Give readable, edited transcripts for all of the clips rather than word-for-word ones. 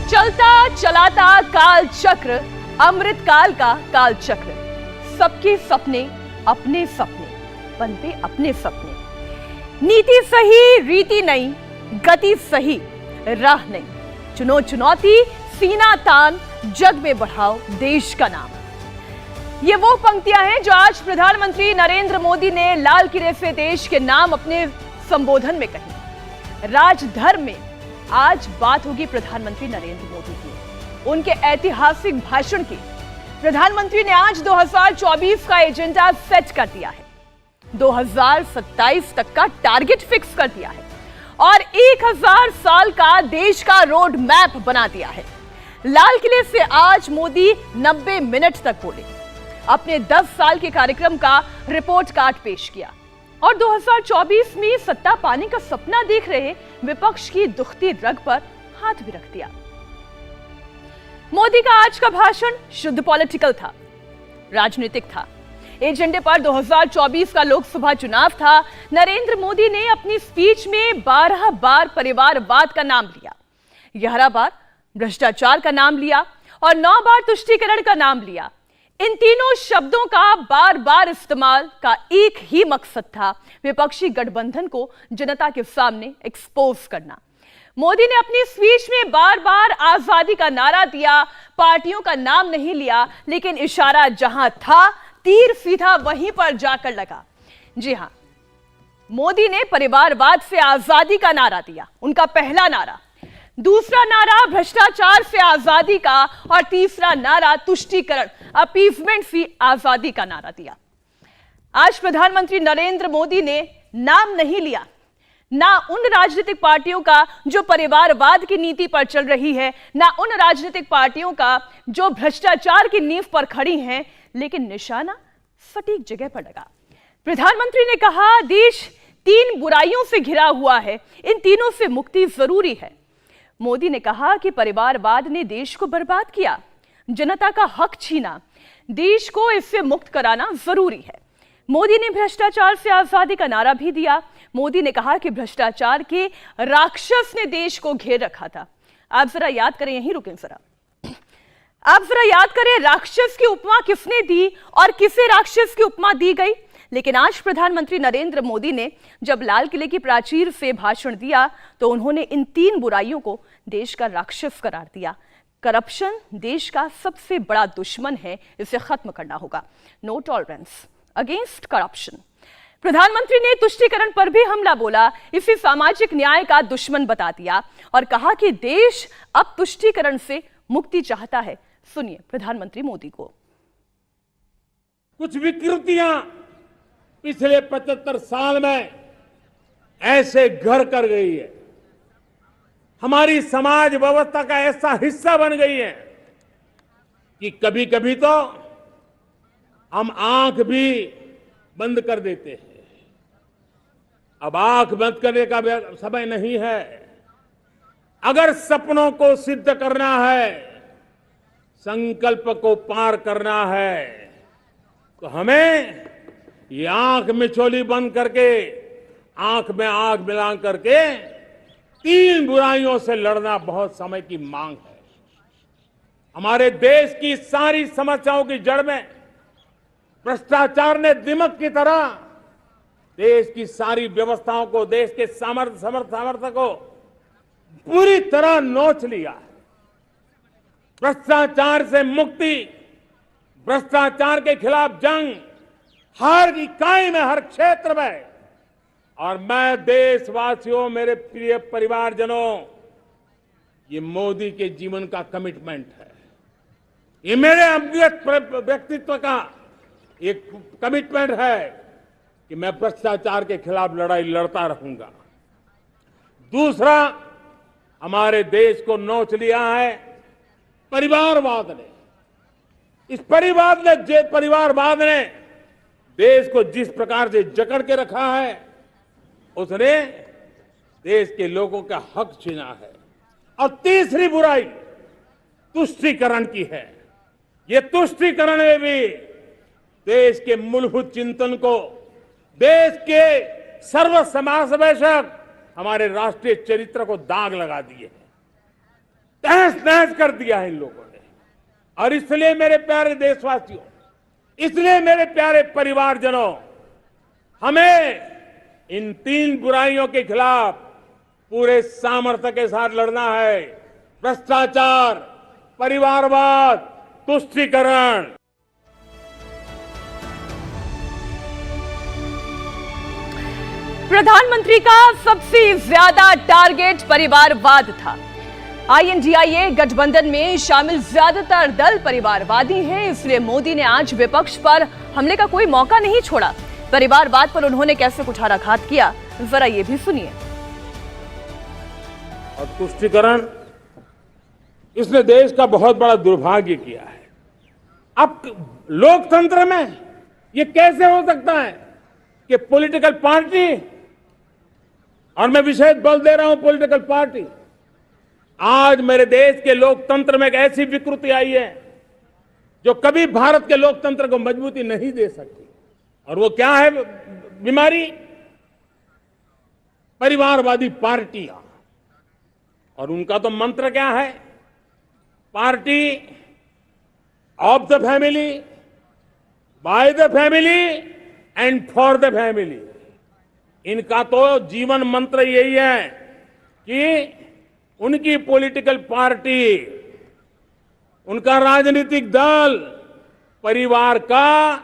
चलता चलाता काल चक्र, अमृत काल का काल चक्र। सबके सपने अपने सपने, बनते अपने सपने। नीति सही रीति नहीं, गति सही राह नहीं। चुनो चुनौती सीना तान, जग में बढ़ाओ देश का नाम। ये वो पंक्तियां हैं जो आज प्रधानमंत्री नरेंद्र मोदी ने लाल किले से देश के नाम अपने संबोधन में कही। राजधर्म में आज बात होगी प्रधानमंत्री नरेंद्र मोदी की, उनके ऐतिहासिक भाषण की। प्रधानमंत्री ने आज 2024 का एजेंडा सेट कर दिया है, 2027 तक का टारगेट फिक्स कर दिया है और 1000 साल का देश का रोड मैप बना दिया है। लाल किले से आज मोदी 90 मिनट तक बोले, अपने 10 साल के कार्यक्रम का रिपोर्ट कार्ड पेश किया और 2024 में सत्ता पाने का सपना देख रहे विपक्ष की दुखती रग पर हाथ भी रख दिया। मोदी का आज का भाषण शुद्ध पॉलिटिकल था, राजनीतिक था। एजेंडे पर 2024 का लोकसभा चुनाव था। नरेंद्र मोदी ने अपनी स्पीच में 12 बार परिवारवाद का नाम लिया, 11 बार भ्रष्टाचार का नाम लिया और 9 बार तुष्टीकरण का नाम लिया। इन तीनों शब्दों का बार बार इस्तेमाल का एक ही मकसद था, विपक्षी गठबंधन को जनता के सामने एक्सपोज करना। मोदी ने अपनी स्पीच में बार बार आजादी का नारा दिया, पार्टियों का नाम नहीं लिया, लेकिन इशारा जहां था तीर सीधा वहीं पर जाकर लगा। जी हां, मोदी ने परिवारवाद से आजादी का नारा दिया, उनका पहला नारा। दूसरा नारा भ्रष्टाचार से आजादी का और तीसरा नारा तुष्टीकरण, अपीसमेंट से आजादी का नारा दिया। आज प्रधानमंत्री नरेंद्र मोदी ने नाम नहीं लिया, ना उन राजनीतिक पार्टियों का जो परिवारवाद की नीति पर चल रही है, ना उन राजनीतिक पार्टियों का जो भ्रष्टाचार की नींव पर खड़ी हैं, लेकिन निशाना सटीक जगह पर लगा। प्रधानमंत्री ने कहा, देश 3 बुराइयों से घिरा हुआ है, इन तीनों से मुक्ति जरूरी है। मोदी ने कहा कि परिवारवाद ने देश को बर्बाद किया, जनता का हक छीना, देश को इससे मुक्त कराना जरूरी है। मोदी ने भ्रष्टाचार से आजादी का नारा भी दिया। मोदी ने कहा कि भ्रष्टाचार के राक्षस ने देश को घेर रखा था। आप जरा याद करें, यहीं रुकें जरा, आप जरा याद करें, राक्षस की उपमा किसने दी और किसे राक्षस की उपमा दी गई। लेकिन आज प्रधानमंत्री नरेंद्र मोदी ने जब लाल किले की प्राचीर से भाषण दिया तो उन्होंने इन 3 बुराइयों को देश का राक्षस करार दिया। करप्शन देश का सबसे बड़ा दुश्मन है, इसे खत्म करना होगा। No tolerance against corruption. प्रधानमंत्री ने तुष्टीकरण पर भी हमला बोला, इसे सामाजिक न्याय का दुश्मन बता दिया और कहा कि देश अब तुष्टीकरण से मुक्ति चाहता है। सुनिए प्रधानमंत्री मोदी को। कुछ विकृतियां पिछले 75 साल में ऐसे घर कर गई है, हमारी समाज व्यवस्था का ऐसा हिस्सा बन गई है कि कभी कभी तो हम आंख भी बंद कर देते हैं। अब आंख बंद करने का समय नहीं है। अगर सपनों को सिद्ध करना है, संकल्प को पार करना है, तो हमें ये आंख मिचौली बंद करके, आंख में आंख मिला करके 3 बुराइयों से लड़ना बहुत समय की मांग है। हमारे देश की सारी समस्याओं की जड़ में भ्रष्टाचार ने दिमक की तरह देश की सारी व्यवस्थाओं को, देश के सामर्थ्य को पूरी तरह नोच लिया है। भ्रष्टाचार से मुक्ति, भ्रष्टाचार के खिलाफ जंग हर इकाई में, हर क्षेत्र में। और मैं देशवासियों, मेरे प्रिय परिवारजनों, ये मोदी के जीवन का कमिटमेंट है, ये मेरे व्यक्तित्व का एक कमिटमेंट है कि मैं भ्रष्टाचार के खिलाफ लड़ाई लड़ता रहूंगा। दूसरा, हमारे देश को नोच लिया है परिवारवाद ने। इस परिवारवाद ने देश को जिस प्रकार से जकड़ के रखा है, उसने देश के लोगों का हक छीना है। और तीसरी बुराई तुष्टीकरण की है। ये तुष्टीकरण में भी देश के मूलभूत चिंतन को, देश के सर्वसमावेशक हमारे राष्ट्रीय चरित्र को दाग लगा दिए हैं, तहस तहस कर दिया है इन लोगों ने। और इसलिए मेरे प्यारे देशवासियों, इसलिए मेरे प्यारे परिवारजनों, हमें इन 3 बुराइयों के खिलाफ पूरे सामर्थ्य के साथ लड़ना है। भ्रष्टाचार, परिवारवाद, तुष्टीकरण। प्रधानमंत्री का सबसे ज्यादा टारगेट परिवारवाद था। INDIA गठबंधन में शामिल ज्यादातर दल परिवारवादी हैं, इसलिए मोदी ने आज विपक्ष पर हमले का कोई मौका नहीं छोड़ा। परिवारवाद पर उन्होंने कैसे कुठाराघात किया, जरा ये भी सुनिए। और तुष्टीकरण, इसने देश का बहुत बड़ा दुर्भाग्य किया है। अब लोकतंत्र में ये कैसे हो सकता है कि पॉलिटिकल पार्टी, और मैं विशेष बल दे रहा हूं पॉलिटिकल पार्टी, आज मेरे देश के लोकतंत्र में एक ऐसी विकृति आई है जो कभी भारत के लोकतंत्र को मजबूती नहीं दे सकती। और वो क्या है बीमारी? परिवारवादी पार्टियां। और उनका तो मंत्र क्या है? Party of the family, by the family and for the family. इनका तो जीवन मंत्र यही है कि उनकी पॉलिटिकल पार्टी, उनका राजनीतिक दल परिवार का,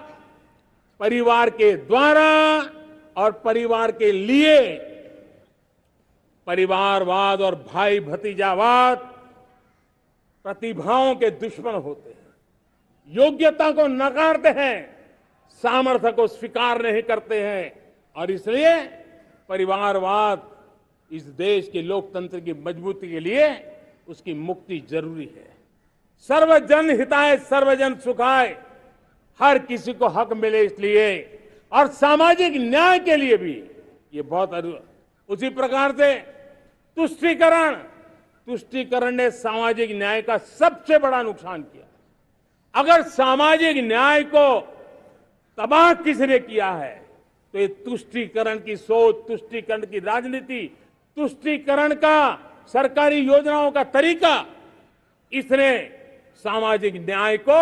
परिवार के द्वारा और परिवार के लिए, परिवारवाद और भाई भतीजावाद प्रतिभाओं के दुश्मन होते हैं, योग्यता को नकारते हैं, सामर्थ्य को स्वीकार नहीं करते हैं। और इसलिए परिवारवाद इस देश के लोकतंत्र की मजबूती के लिए उसकी मुक्ति जरूरी है। सर्वजन हिताय सर्वजन सुखाय, हर किसी को हक मिले इसलिए, और सामाजिक न्याय के लिए भी ये बहुत। उसी प्रकार से तुष्टीकरण ने सामाजिक न्याय का सबसे बड़ा नुकसान किया। अगर सामाजिक न्याय को तबाह किसने किया है तो ये तुष्टीकरण की सोच, तुष्टीकरण की राजनीति, तुष्टीकरण का सरकारी योजनाओं का तरीका, इसने सामाजिक न्याय को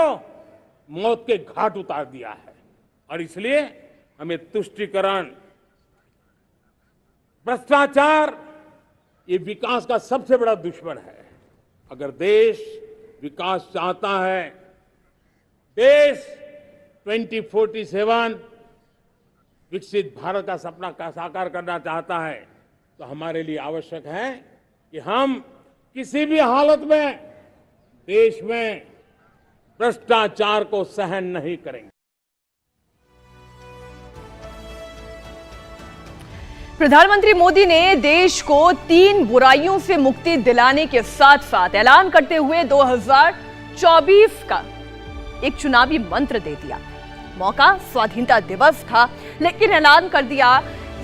मौत के घाट उतार दिया है। और इसलिए हमें तुष्टीकरण, भ्रष्टाचार, ये विकास का सबसे बड़ा दुश्मन है। अगर देश विकास चाहता है, देश 2047 विकसित भारत का सपना का साकार करना चाहता है, तो हमारे लिए आवश्यक है कि हम किसी भी हालत में देश में भ्रष्टाचार को सहन नहीं करेंगे। प्रधानमंत्री मोदी ने देश को 3 बुराइयों से मुक्ति दिलाने के साथ साथ ऐलान करते हुए 2024 का एक चुनावी मंत्र दे दिया। मौका स्वाधीनता दिवस था, लेकिन ऐलान कर दिया,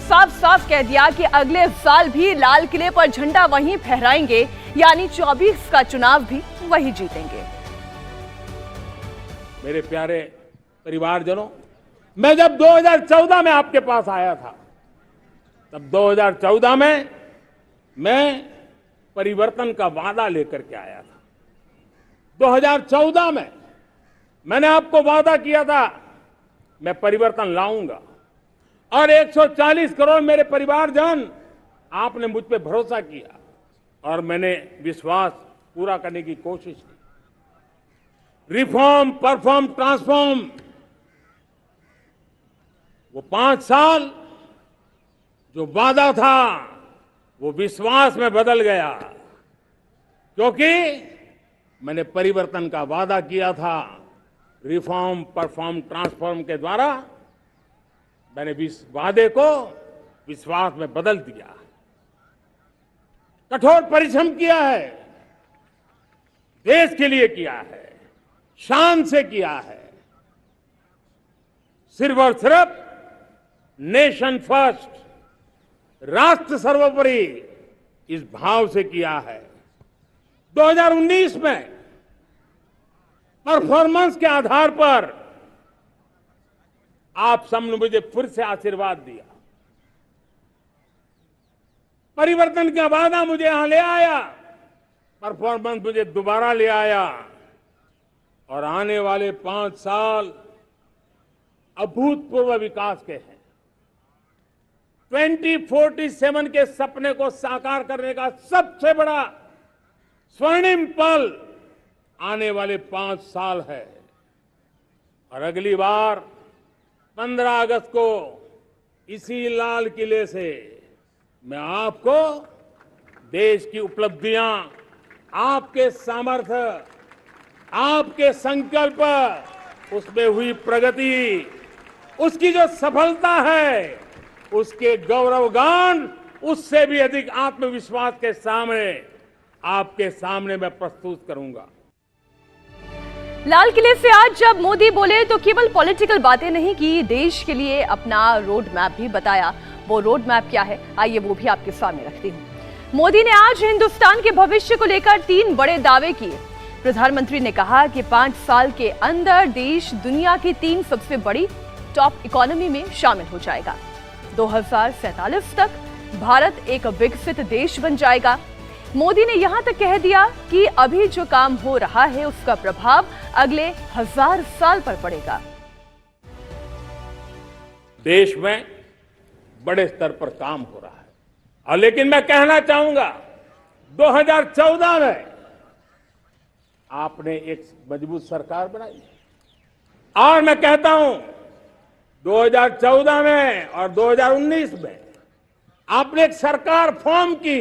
साफ साफ कह दिया कि अगले साल भी लाल किले पर झंडा वहीं फहराएंगे, यानी 24 का चुनाव भी वही जीतेंगे। मेरे प्यारे परिवारजनों, मैं जब 2014 में आपके पास आया था, तब 2014 में मैं परिवर्तन का वादा लेकर के आया था। 2014 में मैंने आपको वादा किया था मैं परिवर्तन लाऊंगा, और 140 करोड़ मेरे परिवारजन, आपने मुझ पे भरोसा किया और मैंने विश्वास पूरा करने की कोशिश की। रिफॉर्म, परफॉर्म, ट्रांसफॉर्म, वो 5 साल जो वादा था वो विश्वास में बदल गया, क्योंकि मैंने परिवर्तन का वादा किया था। रिफॉर्म, परफॉर्म, ट्रांसफॉर्म के द्वारा मैंने इस वादे को विश्वास में बदल दिया। कठोर परिश्रम किया है, देश के लिए किया है, शान से किया है, सिर्फ और सिर्फ नेशन फर्स्ट, राष्ट्र सर्वोपरि, इस भाव से किया है। 2019 में परफॉर्मेंस के आधार पर आप सबने मुझे फिर से आशीर्वाद दिया, परिवर्तन का वादा मुझे यहां ले आया, परफॉर्मेंस मुझे दोबारा ले आया और आने वाले 5 साल अभूतपूर्व विकास के हैं। 2047 के सपने को साकार करने का सबसे बड़ा स्वर्णिम पल आने वाले 5 साल है। और अगली बार 15 अगस्त को इसी लाल किले से मैं आपको देश की उपलब्धियां, आपके सामर्थ्य, आपके संकल्प, उसमें हुई प्रगति, उसकी जो सफलता है, उसके गौरवगान, उससे भी अधिक आत्मविश्वास के सामने आपके सामने मैं प्रस्तुत करूंगा। लाल किले से आज जब मोदी बोले तो केवल पॉलिटिकल बातें नहीं की, देश के लिए अपना रोड मैप भी बताया। वो रोड मैप क्या है, आइए वो भी आपके सामने रखती हूँ। मोदी ने आज हिंदुस्तान के भविष्य को लेकर 3 बड़े दावे किए। प्रधानमंत्री ने कहा कि 5 साल के अंदर देश दुनिया की 3 सबसे बड़ी टॉप इकोनॉमी में शामिल हो जाएगा। 2047 तक भारत एक विकसित देश बन जाएगा। मोदी ने यहां तक कह दिया कि अभी जो काम हो रहा है उसका प्रभाव अगले 1000 साल पर पड़ेगा। देश में बड़े स्तर पर काम हो रहा है और लेकिन मैं कहना चाहूंगा 2014 में आपने एक मजबूत सरकार बनाई और मैं कहता हूं 2014 में और 2019 में आपने एक सरकार फॉर्म की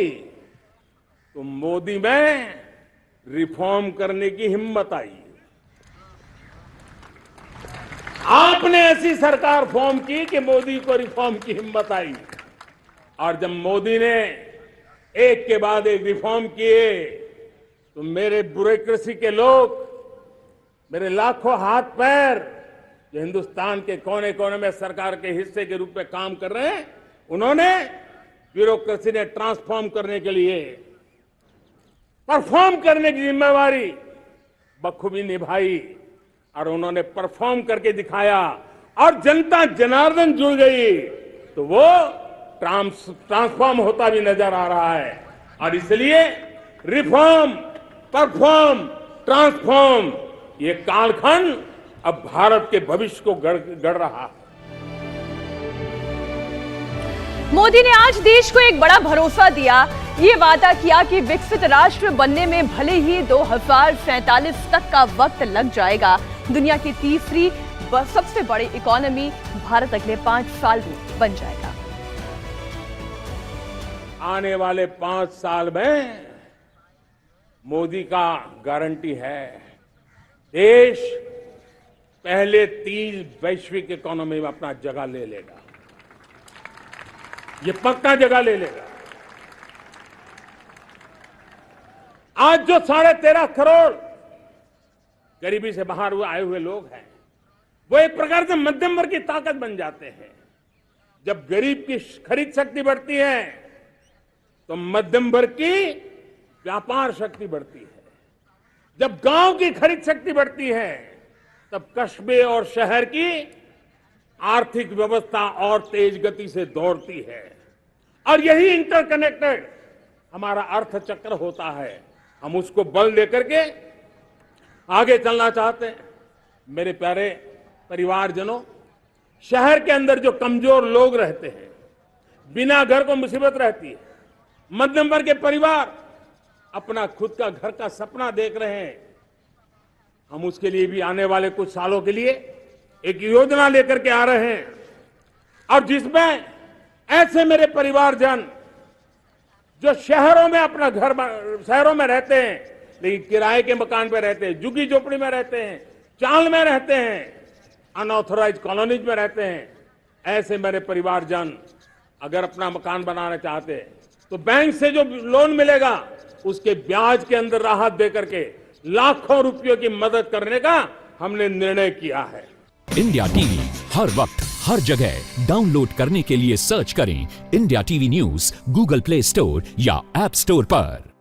तो मोदी में रिफॉर्म करने की हिम्मत आई। आपने ऐसी सरकार फॉर्म की कि मोदी को रिफॉर्म की हिम्मत आई और जब मोदी ने एक के बाद एक रिफॉर्म किए तो मेरे ब्यूरोक्रेसी के लोग, मेरे लाखों हाथ पैर जो हिंदुस्तान के कोने कोने में सरकार के हिस्से के रूप में काम कर रहे हैं, उन्होंने ब्यूरोक्रेसी ने ट्रांसफॉर्म करने के लिए परफॉर्म करने की जिम्मेवारी बखूबी निभाई और उन्होंने परफॉर्म करके दिखाया और जनता जनार्दन जुड़ गई तो वो ट्रांसफॉर्म होता भी नजर आ रहा है। और इसलिए रिफॉर्म, परफॉर्म, ट्रांसफॉर्म, ये कालखंड अब भारत के भविष्य को गढ़ रहा है। मोदी ने आज देश को एक बड़ा भरोसा दिया, ये वादा किया कि विकसित राष्ट्र बनने में भले ही 2047 तक का वक्त लग जाएगा, दुनिया की तीसरी सबसे बड़ी इकोनॉमी भारत अगले 5 साल में बन जाएगा। आने वाले 5 साल में मोदी का गारंटी है देश पहले 3 वैश्विक इकोनॉमी में अपना जगह ले लेगा। ये पक्का जगह ले लेगा। आज जो 13.5 करोड़ गरीबी से बाहर आए हुए लोग हैं, वो एक प्रकार से मध्यम वर्ग की ताकत बन जाते हैं। जब गरीब की खरीद शक्ति बढ़ती है तो मध्यम वर्ग की व्यापार शक्ति बढ़ती है। जब गांव की खरीद शक्ति बढ़ती है तब कस्बे और शहर की आर्थिक व्यवस्था और तेज गति से दौड़ती है और यही इंटरकनेक्टेड हमारा अर्थचक्र होता है। हम उसको बल देकर के आगे चलना चाहते हैं। मेरे प्यारे परिवारजनों, शहर के अंदर जो कमजोर लोग रहते हैं, बिना घर को मुसीबत रहती है, मध्यम वर्ग के परिवार अपना खुद का घर का सपना देख रहे हैं, हम उसके लिए भी आने वाले कुछ सालों के लिए एक योजना लेकर के आ रहे हैं और जिसमें ऐसे मेरे परिवारजन जो शहरों में अपना घर, शहरों में रहते हैं लेकिन किराए के मकान पे रहते हैं, झुग्गी झोपड़ी में रहते हैं, चाल में रहते हैं, अनऑथराइज्ड कॉलोनीज में रहते हैं, ऐसे मेरे परिवारजन अगर अपना मकान बनाना चाहते हैं तो बैंक से जो लोन मिलेगा उसके ब्याज के अंदर राहत देकर के लाखों रुपयों की मदद करने का हमने निर्णय किया है। इंडिया टीवी हर वक्त हर जगह डाउनलोड करने के लिए सर्च करें India TV news Google play store या ऐप स्टोर पर।